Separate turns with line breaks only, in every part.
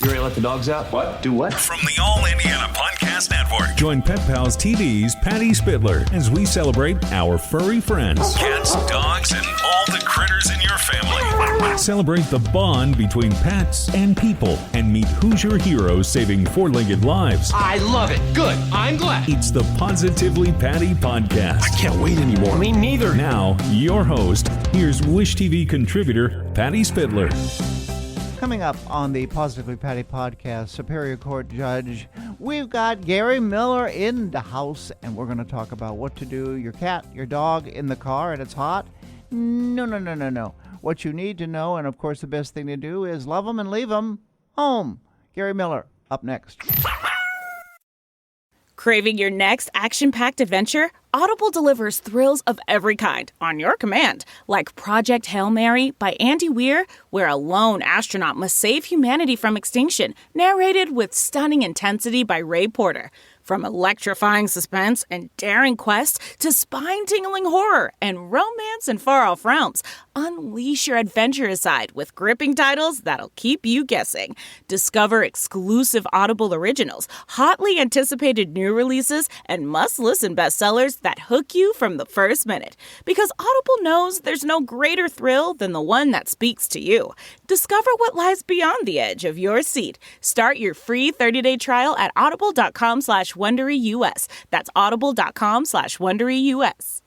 You ready to let the dogs out?
What? Do what?
From the All Indiana Podcast Network.
Join Pet Pals TV's Patty Spitler as we celebrate our furry friends.
Cats, dogs, and all the critters in your family.
Celebrate the bond between pets and people and meet Hoosier heroes saving four-legged lives.
I love it. Good. I'm glad.
It's the Positively Patty Podcast.
I can't wait anymore. Me neither.
Now, your host, here's Wish TV contributor Patty Spitler.
Coming up on the Positively Patty podcast, Superior Court Judge, we've got Gary Miller in the house, and we're going to talk about what to do. Your cat, your dog in the car, and it's hot? No. What you need to know, and of course the best thing to do, is love them and leave them home. Gary Miller, up next.
Craving your next action-packed adventure? Audible delivers thrills of every kind on your command, like Project Hail Mary by Andy Weir, where a lone astronaut must save humanity from extinction, narrated with stunning intensity by Ray Porter. From electrifying suspense and daring quest to spine-tingling horror and romance in far-off realms, unleash your adventurous side with gripping titles that'll keep you guessing. Discover exclusive Audible originals, hotly anticipated new releases, and must-listen bestsellers that hook you from the first minute. Because Audible knows there's no greater thrill than the one that speaks to you. Discover what lies beyond the edge of your seat. Start your free 30-day trial at audible.com/WonderyUS. That's audible.com/WonderyUS.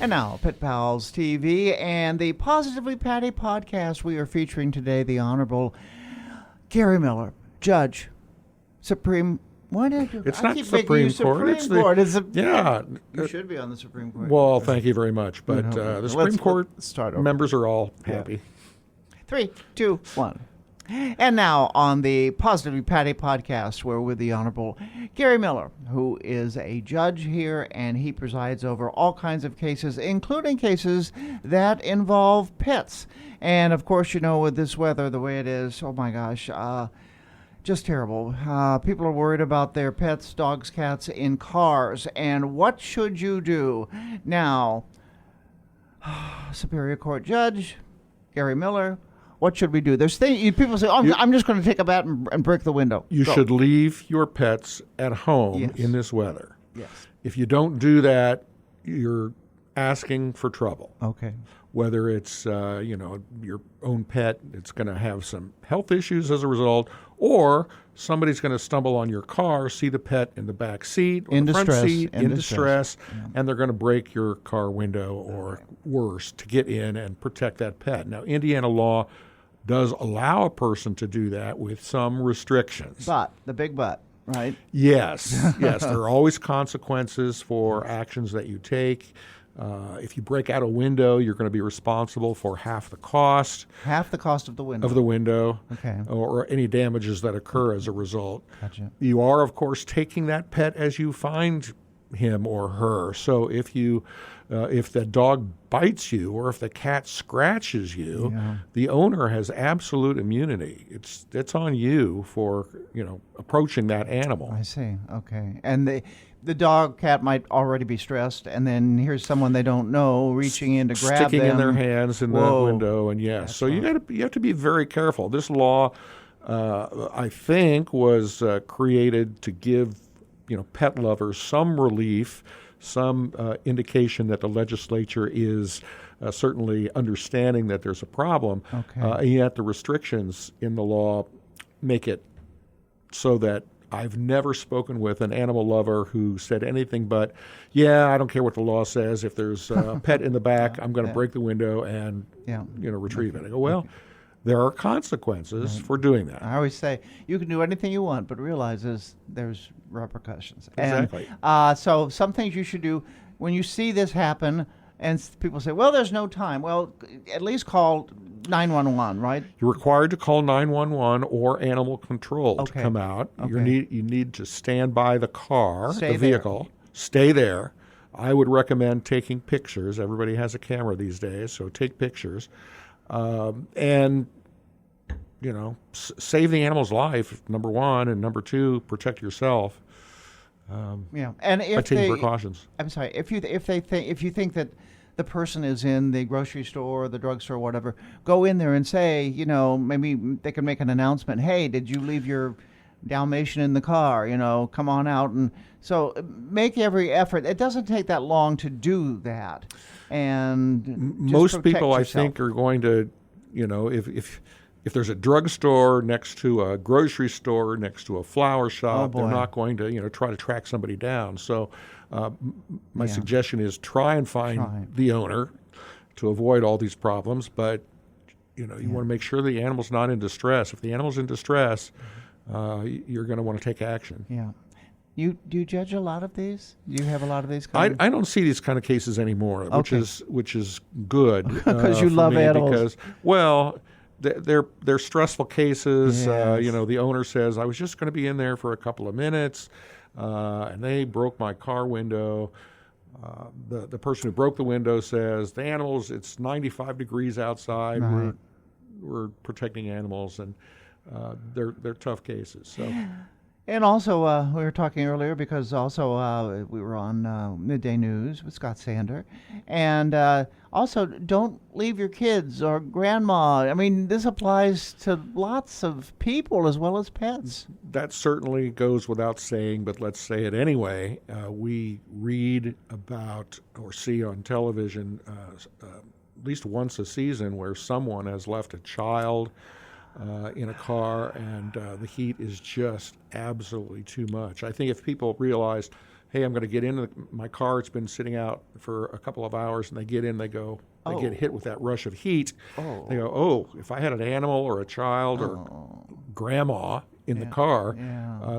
And now, Pet Pals TV and the Positively Patty podcast. We are featuring today the Honorable Gary Miller, Judge, Supreme. Why did I do?
It's
I
not
keep
Supreme
making you
Court.
Supreme Court.
Yeah.
You should be on the Supreme Court.
Well, thank you very much. But the Supreme Court
start over.
members are all happy.
3, 2, 1. And now on the Positively Patty podcast, we're with the Honorable Gary Miller, who is a judge here, and he presides over all kinds of cases, including cases that involve pets. And, of course, you know, with this weather, the way it is, oh, my gosh, just terrible. People are worried about their pets, dogs, cats, in cars. And what should you do? Now, Superior Court Judge Gary Miller, what should we do? There's people say, "Oh, I'm just going to take a bat and break the window."
You should leave your pets at home in this weather.
Yes.
If you don't do that, you're asking for trouble.
Okay.
Whether it's your own pet, it's going to have some health issues as a result, or somebody's going to stumble on your car, see the pet in the back seat or the front seat in distress, and they're going to break your car window or worse to get in and protect that pet. Now, Indiana law does allow a person to do that with some restrictions.
But, the big but, right?
Yes. There are always consequences for actions that you take. If you break out a window, you're going to be responsible for half the cost.
Half the cost of the window.
Okay. Or any damages that occur as a result.
Gotcha.
You are, of course, taking that pet as you find him or her. So if the dog bites you or if the cat scratches you, the owner has absolute immunity. It's on you for approaching that animal.
I see. Okay. And the dog, cat might already be stressed, and then here's someone they don't know reaching in to grab them.
Sticking in their hands in the window, and yes. So you have to be very careful. This law, I think, was created to give pet lovers some relief, some indication that the legislature is certainly understanding that there's a problem.
Okay.
And yet the restrictions in the law make it so that I've never spoken with an animal lover who said anything but, I don't care what the law says. If there's a pet in the back, I'm going to break the window and retrieve it. I go, there are consequences for doing that.
I always say, you can do anything you want, but realize there's repercussions.
Exactly.
And, so some things you should do when you see this happen, and people say, well, there's no time. Well, at least call 911, right?
You're required to call 911 or animal control to come out. Okay. You need to stand by the car, the vehicle. Stay there. I would recommend taking pictures. Everybody has a camera these days, so take pictures. And save the animal's life, number one, and number two, protect yourself.
And if
by taking precautions.
I'm sorry, if you think that the person is in the grocery store or the drugstore or whatever, go in there and say, maybe they can make an announcement. Hey, did you leave your Dalmatian in the car? Come on out. And so make every effort. It doesn't take that long to do that. And just
most people,
yourself.
I think, are going to, if there's a drugstore next to a grocery store, next to a flower shop, they're not going to, try to track somebody down. So my suggestion is try and find the owner to avoid all these problems. But, you want to make sure the animal's not in distress. If the animal's in distress, you're going to want to take action.
Yeah. Do you judge a lot of these? Do you have a lot of these?
I don't see these kind of cases anymore, which is good.
Because you love animals.
Because, they're stressful cases.
Yes.
The owner says, I was just going to be in there for a couple of minutes, and they broke my car window. The person who broke the window says, the animals, it's 95 degrees outside.
Right.
We're protecting animals, and they're tough cases. So.
And also, we were talking earlier because also we were on Midday News with Scott Sander. And also, don't leave your kids or grandma. I mean, this applies to lots of people as well as pets.
That certainly goes without saying, but let's say it anyway. We read about or see on television at least once a season where someone has left a child in a car, and the heat is just absolutely too much. I think if people realized, hey, I'm going to get into my car, it's been sitting out for a couple of hours, and they get in, they get hit with that rush of heat. They go, if I had an animal or a child or grandma in the car,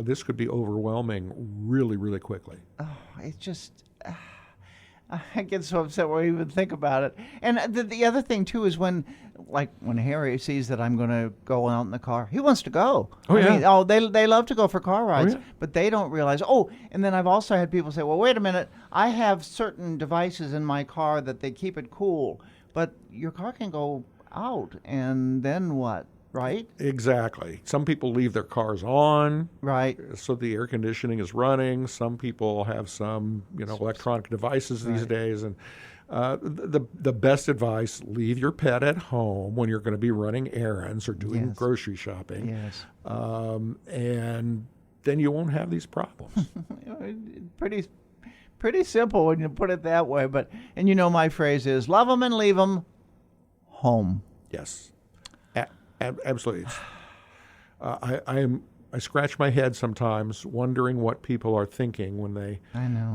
this could be overwhelming really, really quickly.
Oh, it's just... I get so upset when I even think about it. And the other thing, too, is when Harry sees that I'm going to go out in the car, he wants to go. They love to go for car rides, but they don't realize. And then I've also had people say, well, wait a minute, I have certain devices in my car that they keep it cool, but your car can go out, and then what? Right?
Exactly. Some people leave their cars on,
right?
So the air conditioning is running. Some people have some, electronic devices these days, and the best advice: leave your pet at home when you're going to be running errands or doing grocery shopping.
Yes.
And then you won't have these problems.
Pretty simple when you put it that way. But my phrase is: love them and leave them home.
Yes. Absolutely. I scratch my head sometimes wondering what people are thinking when they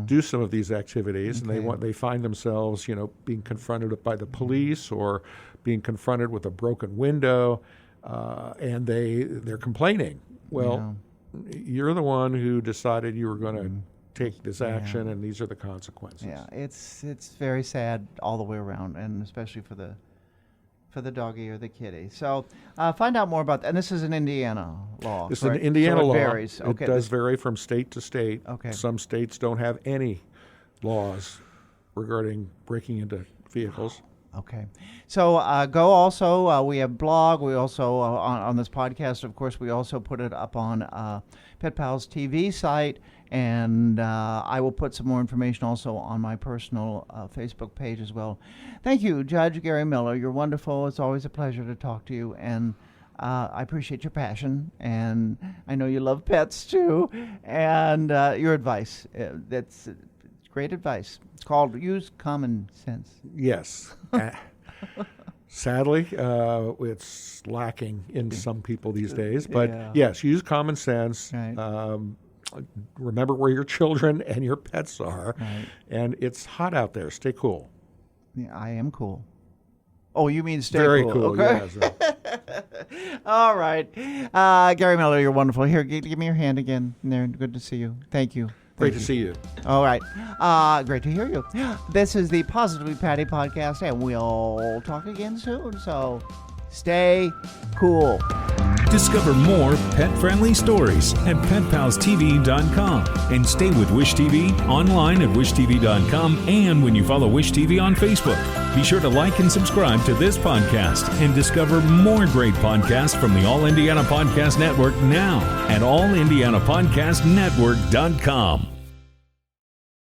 do some of these activities, and they find themselves, being confronted by the police or being confronted with a broken window, and they're complaining. Well, you're the one who decided you were going to take this action, and these are the consequences.
Yeah, it's very sad all the way around, and especially for the doggy or the kitty. So find out more about that. And this is an Indiana law.
It's an Indiana law.
It varies.
Okay. It does vary from state to state.
Okay.
Some states don't have any laws regarding breaking into vehicles.
Okay. So go also. We have blog. We also, on this podcast, of course, we also put it up on Pet Pals TV site. And I will put some more information also on my personal Facebook page as well. Thank you, Judge Gary Miller. You're wonderful. It's always a pleasure to talk to you. And I appreciate your passion. And I know you love pets, too. And your advice. That's great advice. It's called Use Common Sense.
Yes. Sadly, it's lacking in some people these days. But yes, use common sense.
Right.
Remember where your children and your pets are.
Right.
And it's hot out there. Stay cool.
Yeah, I am cool. Oh, you mean stay
Very
cool.
Okay.
Yes. All right. Gary Miller, you're wonderful. Here, give me your hand again. There, good to see you. Thank you.
Great to see you.
All right. Great to hear you. This is the Positively Patty podcast, and we'll talk again soon. So stay cool.
Discover more pet-friendly stories at PetPalsTV.com and stay with Wish TV online at WishTV.com and when you follow Wish TV on Facebook. Be sure to like and subscribe to this podcast and discover more great podcasts from the All Indiana Podcast Network now at AllIndianaPodcastNetwork.com.